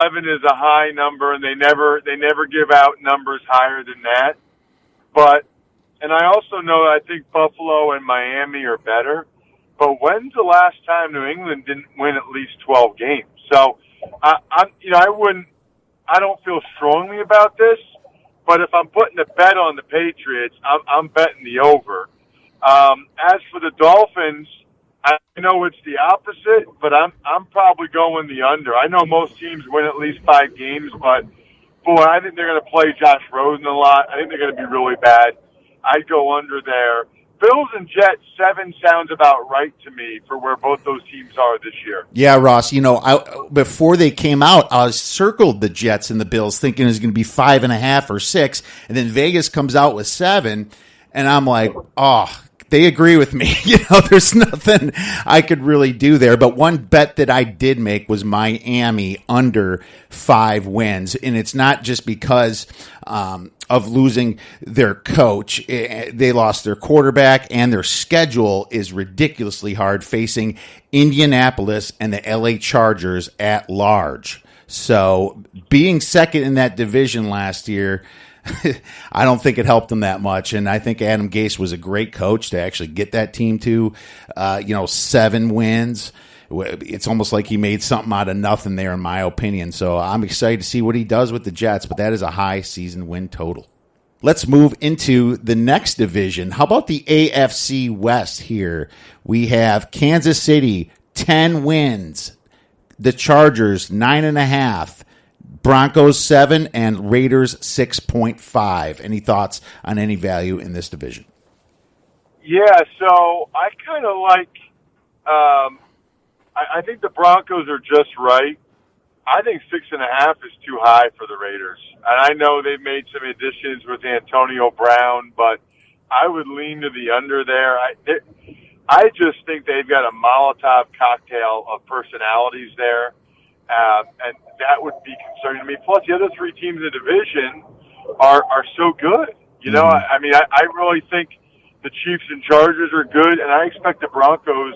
11 is a high number, and they never give out numbers higher than that. But, and I also know I think Buffalo and Miami are better. But when's the last time New England didn't win at least 12 games? So, I don't feel strongly about this. But if I'm putting a bet on the Patriots, I'm betting the over. As for the Dolphins, I know it's the opposite, but I'm probably going the under. I know most teams win at least 5 games, but boy, I think they're going to play Josh Rosen a lot. I think they're going to be really bad. I'd go under there. Bills and Jets, 7 sounds about right to me for where both those teams are this year. Yeah, Ross, before they came out, I circled the Jets and the Bills thinking it was going to be 5.5 or 6, and then Vegas comes out with 7, and I'm like, oh, they agree with me. There's nothing I could really do there. But one bet that I did make was Miami under 5 wins. And it's not just because of losing their coach. They lost their quarterback, and their schedule is ridiculously hard, facing Indianapolis and the LA Chargers at large. So being second in that division last year, I don't think it helped them that much, and I think Adam Gase was a great coach to actually get that team to, 7 wins. It's almost like he made something out of nothing there, in my opinion. So I'm excited to see what he does with the Jets, but that is a high season win total. Let's move into the next division. How about the AFC West here? We have Kansas City, 10 wins. The Chargers, 9.5. Broncos 7 and Raiders 6.5. Any thoughts on any value in this division? Yeah, so I kind of like. I think the Broncos are just right. I think 6.5 is too high for the Raiders, and I know they've made some additions with Antonio Brown, but I would lean to the under there. I just think they've got a Molotov cocktail of personalities there. And that would be concerning to me. Plus, the other 3 teams in the division are so good. I really think the Chiefs and Chargers are good, and I expect the Broncos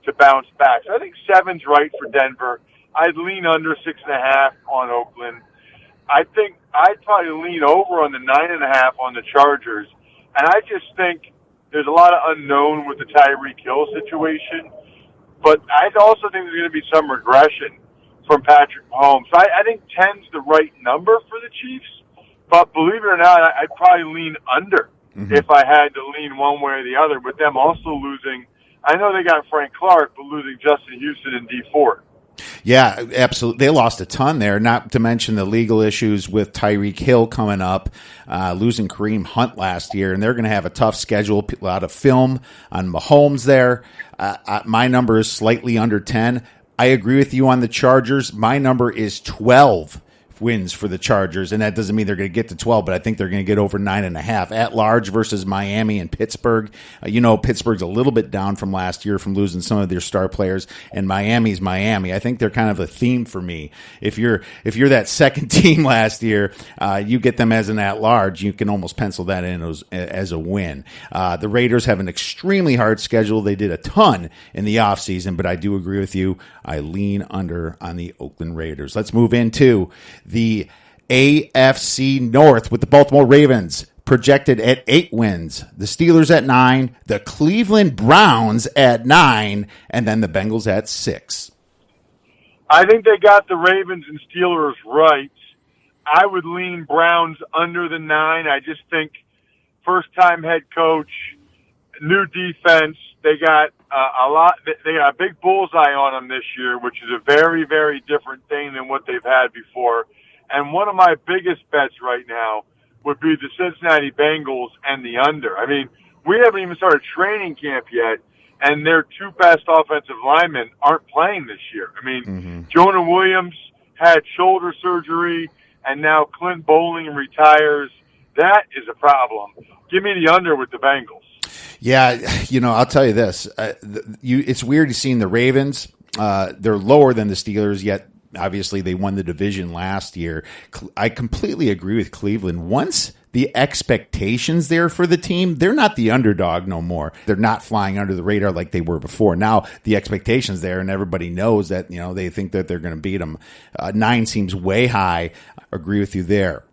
to bounce back. So I think 7's right for Denver. I'd lean under 6.5 on Oakland. I think I'd probably lean over on the 9.5 on the Chargers. And I just think there's a lot of unknown with the Tyreek Hill situation. But I also think there's going to be some regression from Patrick Mahomes. So I think 10's the right number for the Chiefs, but believe it or not, I'd probably lean under if I had to lean one way or the other, with them also losing. I know they got Frank Clark, but losing Justin Houston and Dee Ford. Yeah, absolutely. They lost a ton there, not to mention the legal issues with Tyreek Hill coming up, losing Kareem Hunt last year, and they're going to have a tough schedule, a lot of film on Mahomes there. My number is slightly under 10. I agree with you on the Chargers. My number is 12 wins for the Chargers, and that doesn't mean they're going to get to 12, but I think they're going to get over 9.5. At large versus Miami and Pittsburgh. Pittsburgh's a little bit down from last year from losing some of their star players, and Miami's Miami. I think they're kind of a theme for me. If you're that second team last year, you get them as an at large, you can almost pencil that in as a win. The Raiders have an extremely hard schedule. They did a ton in the offseason, but I do agree with you. I lean under on the Oakland Raiders. Let's move into the AFC North with the Baltimore Ravens projected at 8 wins, the Steelers at 9, the Cleveland Browns at 9, and then the Bengals at 6. I think they got the Ravens and Steelers right. I would lean Browns under the 9. I just think first-time head coach, new defense. They got They got a big bullseye on them this year, which is a very, very different thing than what they've had before. And one of my biggest bets right now would be the Cincinnati Bengals and the under. I mean, we haven't even started training camp yet, and their 2 best offensive linemen aren't playing this year. I mean, Jonah Williams had shoulder surgery, and now Clint Bowling retires. That is a problem. Give me the under with the Bengals. Yeah, I'll tell you this. It's weird seeing the Ravens. They're lower than the Steelers, yet Obviously, they won the division last year. I completely agree with Cleveland. Once the expectations there for the team, they're not the underdog no more. They're not flying under the radar like they were before. Now the expectations there, and everybody knows that, they think that they're going to beat them. 9 seems way high. Agree with you there.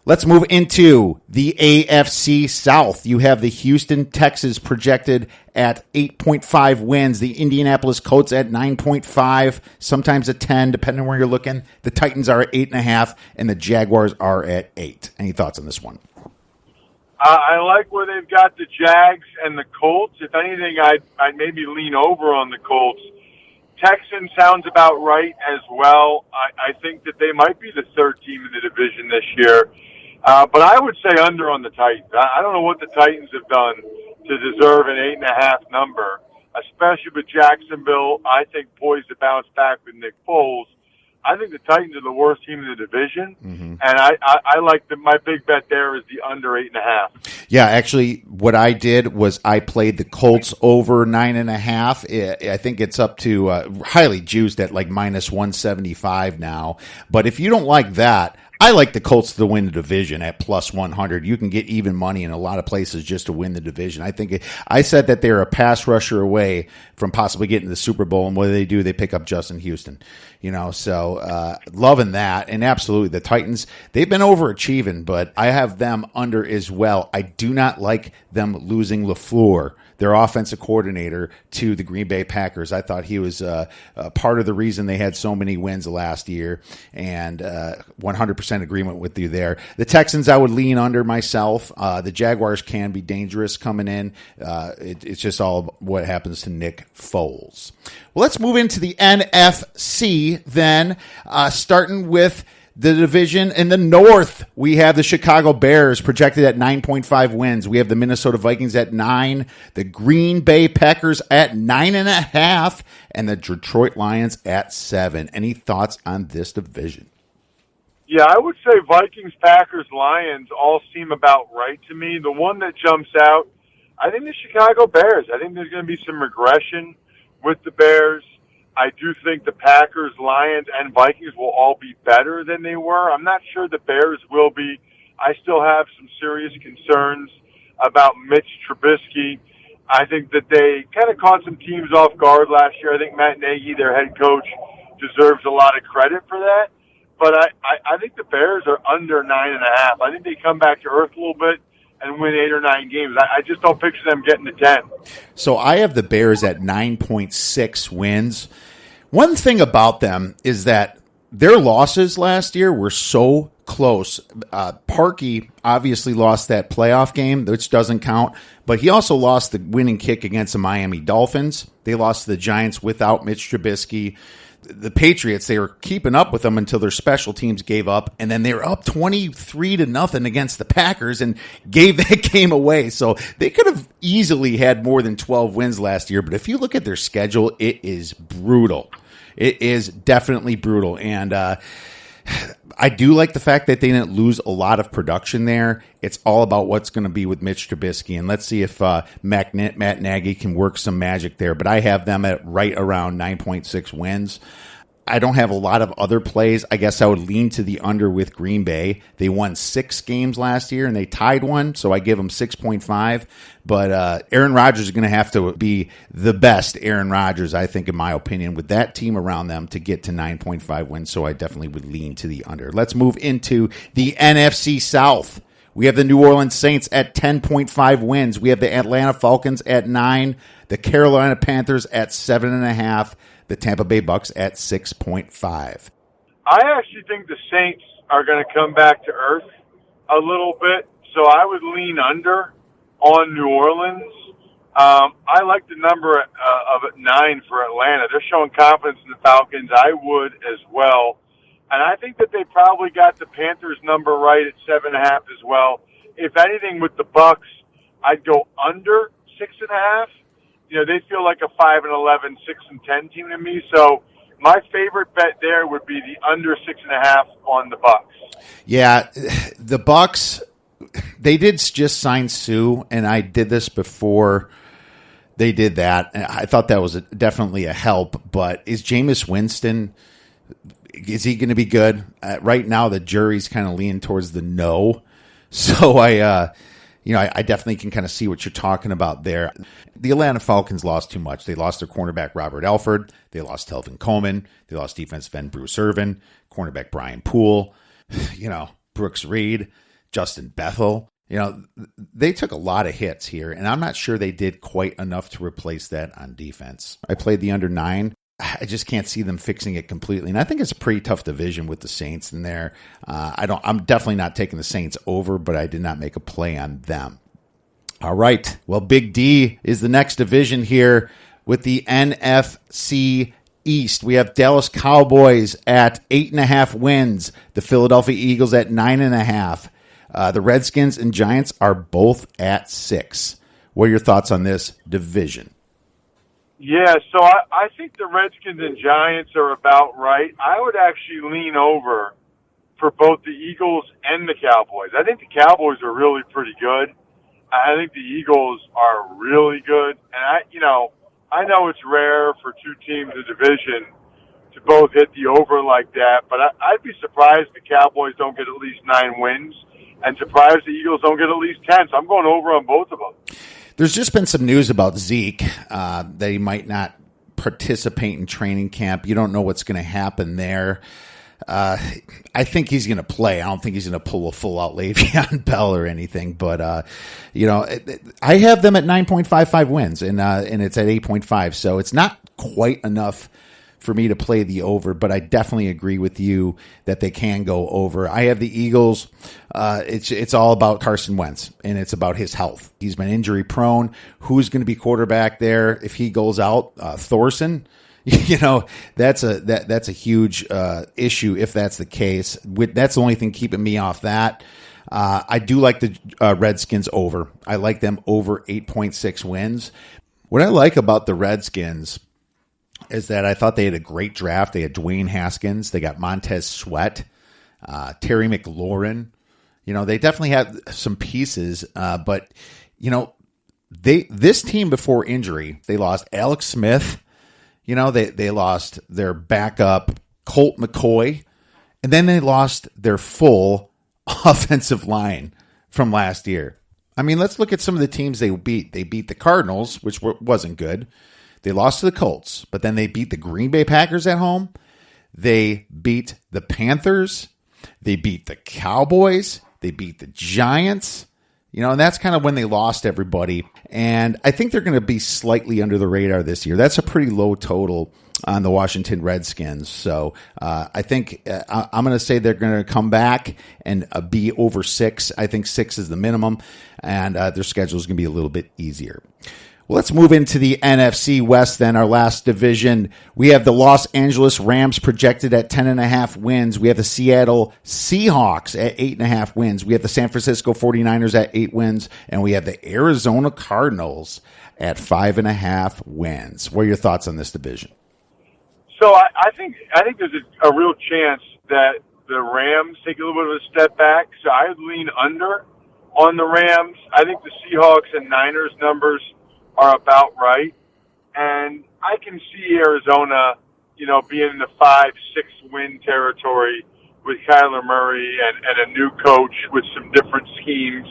Let's move into the AFC South. You have the Houston Texans projected at 8.5 wins. The Indianapolis Colts at 9.5, sometimes at 10, depending on where you're looking. The Titans are at 8.5, and the Jaguars are at 8. Any thoughts on this one? I like where they've got the Jags and the Colts. If anything, I'd maybe lean over on the Colts. Texans sounds about right as well. I think that they might be the third team in the division this year. But I would say under on the Titans. I don't know what the Titans have done to deserve an 8.5 number, especially with Jacksonville, I think, poised to bounce back with Nick Foles. I think the Titans are the worst team in the division, and I like my big bet there is the under 8.5. Yeah, actually, what I did was I played the Colts over 9.5. I think it's up to highly juiced at like minus 175 now. But if you don't like that, I like the Colts to win the division at plus 100. You can get even money in a lot of places just to win the division. I said that they're a pass rusher away from possibly getting to the Super Bowl, and what do? They pick up Justin Houston. So loving that. And absolutely, the Titans, they've been overachieving, but I have them under as well. I do not like them losing LaFleur, their offensive coordinator, to the Green Bay Packers. I thought he was part of the reason they had so many wins last year, and 100% agreement with you there. The Texans, I would lean under myself. The Jaguars can be dangerous coming in. It's just all what happens to Nick Foles. Well, let's move into the NFC then, starting with the division in the North. We have the Chicago Bears projected at 9.5 wins. We have the Minnesota Vikings at 9, the Green Bay Packers at 9.5, and the Detroit Lions at 7. Any thoughts on this division? Yeah, I would say Vikings, Packers, Lions all seem about right to me. The one that jumps out, I think the Chicago Bears. I think there's going to be some regression with the Bears. I do think the Packers, Lions, and Vikings will all be better than they were. I'm not sure the Bears will be. I still have some serious concerns about Mitch Trubisky. I think that they kind of caught some teams off guard last year. I think Matt Nagy, their head coach, deserves a lot of credit for that. But I think the Bears are under 9.5. I think they come back to earth a little bit and win 8 or 9 games. I just don't picture them getting to 10. So I have the Bears at 9.6 wins. One thing about them is that their losses last year were so close. Parkey obviously lost that playoff game, which doesn't count, but he also lost the winning kick against the Miami Dolphins. They lost to the Giants without Mitch Trubisky. The Patriots, they were keeping up with them until their special teams gave up, and then they were up 23-0 against the Packers and gave that game away. So they could have easily had more than 12 wins last year, but if you look at their schedule, it is brutal. It is definitely brutal, and I do like the fact that they didn't lose a lot of production there. It's all about what's going to be with Mitch Trubisky, and let's see if Matt Nagy can work some magic there. But I have them at right around 9.6 wins. I don't have a lot of other plays. I guess I would lean to the under with Green Bay. They won 6 games last year, and they tied one, so I give them 6.5. But Aaron Rodgers is going to have to be the best Aaron Rodgers, I think, in my opinion, with that team around them to get to 9.5 wins, so I definitely would lean to the under. Let's move into the NFC South. We have the New Orleans Saints at 10.5 wins. We have the Atlanta Falcons at 9, the Carolina Panthers at 7.5, the Tampa Bay Bucks at 6.5. I actually think the Saints are going to come back to earth a little bit, so I would lean under on New Orleans. I like the number of 9 for Atlanta. They're showing confidence in the Falcons. I would as well. And I think that they probably got the Panthers number right at 7.5 as well. If anything, with the Bucks, I'd go under 6.5. They feel like a 5-11, 6-10 team to me. So my favorite bet there would be the under 6.5 on the Bucks. Yeah, the Bucks, they did just sign Sue, and I did this before they did that. I thought that was definitely a help. But is Jameis Winston? Is he going to be good? Right now, the jury's kind of leaning towards the no. So I definitely can kind of see what you're talking about there. The Atlanta Falcons lost too much. They lost their cornerback, Robert Alford. They lost Telvin Coleman. They lost defensive end Bruce Irvin, cornerback Brian Poole, Brooks Reed, Justin Bethel. They took a lot of hits here, and I'm not sure they did quite enough to replace that on defense. I played the under 9. I just can't see them fixing it completely. And I think it's a pretty tough division with the Saints in there. I'm definitely not taking the Saints over, but I did not make a play on them. All right. Well, Big D is the next division here with the NFC East. We have Dallas Cowboys at 8.5 wins. The Philadelphia Eagles at 9.5. The Redskins and Giants are both at 6. What are your thoughts on this division? Yeah, so I think the Redskins and Giants are about right. I would actually lean over for both the Eagles and the Cowboys. I think the Cowboys are really pretty good. I think the Eagles are really good. And I know it's rare for two teams in the division to both hit the over like that, but I'd be surprised the Cowboys don't get at least 9 wins and surprised the Eagles don't get at least 10. So I'm going over on both of them. There's just been some news about Zeke that he might not participate in training camp. You don't know what's going to happen there. I think he's going to play. I don't think he's going to pull a full-out Le'Veon Bell or anything. But, I have them at 9.55 wins, and it's at 8.5. So it's not quite enough for me to play the over, but I definitely agree with you that they can go over. I have the Eagles. It's all about Carson Wentz, and it's about his health. He's been injury prone. Who's going to be quarterback there if he goes out? Thorson. That's a huge issue if that's the case. That's the only thing keeping me off that. I do like the Redskins over. I like them over 8.6 wins. What I like about the Redskins is that I thought they had a great draft. They had Dwayne Haskins. They got Montez Sweat, Terry McLaurin. They definitely had some pieces, but this team before injury, they lost Alex Smith. They lost their backup Colt McCoy, and then they lost their full offensive line from last year. I mean, let's look at some of the teams they beat. They beat the Cardinals, which wasn't good. They lost to the Colts, but then they beat the Green Bay Packers at home. They beat the Panthers. They beat the Cowboys. They beat the Giants. And that's kind of when they lost everybody. And I think they're going to be slightly under the radar this year. That's a pretty low total on the Washington Redskins. So I think I'm going to say they're going to come back and be over 6. I think 6 is the minimum, and their schedule is going to be a little bit easier. Well, let's move into the NFC West then, our last division. We have the Los Angeles Rams projected at 10.5 wins. We have the Seattle Seahawks at 8.5 wins. We have the San Francisco 49ers at 8 wins. And we have the Arizona Cardinals at 5.5 wins. What are your thoughts on this division? So I think there's a real chance that the Rams take a little bit of a step back. So I'd lean under on the Rams. I think the Seahawks and Niners numbers are about right. And I can see Arizona, being in the 5-6 win territory with Kyler Murray and a new coach with some different schemes.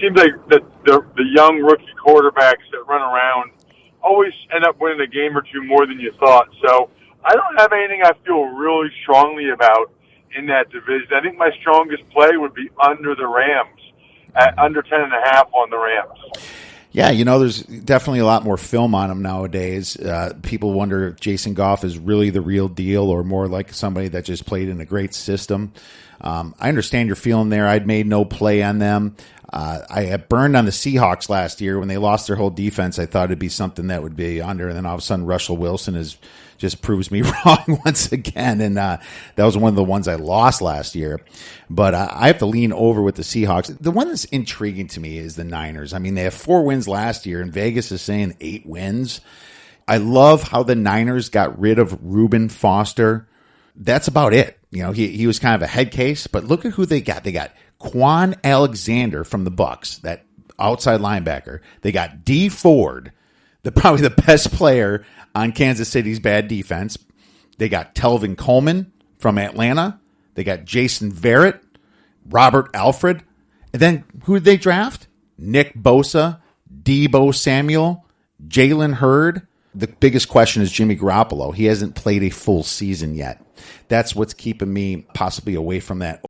Seems like the young rookie quarterbacks that run around always end up winning a game or two more than you thought. So I don't have anything I feel really strongly about in that division. I think my strongest play would be under the Rams, at under 10.5 on the Rams. Yeah, there's definitely a lot more film on him nowadays. People wonder if Jason Goff is really the real deal or more like somebody that just played in a great system. I understand your feeling there. I'd made no play on them. I had burned on the Seahawks last year when they lost their whole defense. I thought it'd be something that would be under, and then all of a sudden Russell Wilson just proves me wrong once again, and that was one of the ones I lost last year. But I have to lean over with the Seahawks. The one that's intriguing to me is the Niners. I mean, they have 4 wins last year, and Vegas is saying 8 wins. I love how the Niners got rid of Reuben Foster. That's about it. He was kind of a head case, but look at who they got. They got Quan Alexander from the Bucs, that outside linebacker. They got Dee Ford, probably the best player on Kansas City's bad defense. They got Telvin Coleman from Atlanta. They got Jason Verrett, Robert Alfred. And then who did they draft? Nick Bosa, Deebo Samuel, Jalen Hurd. The biggest question is Jimmy Garoppolo. He hasn't played a full season yet. That's what's keeping me possibly away from that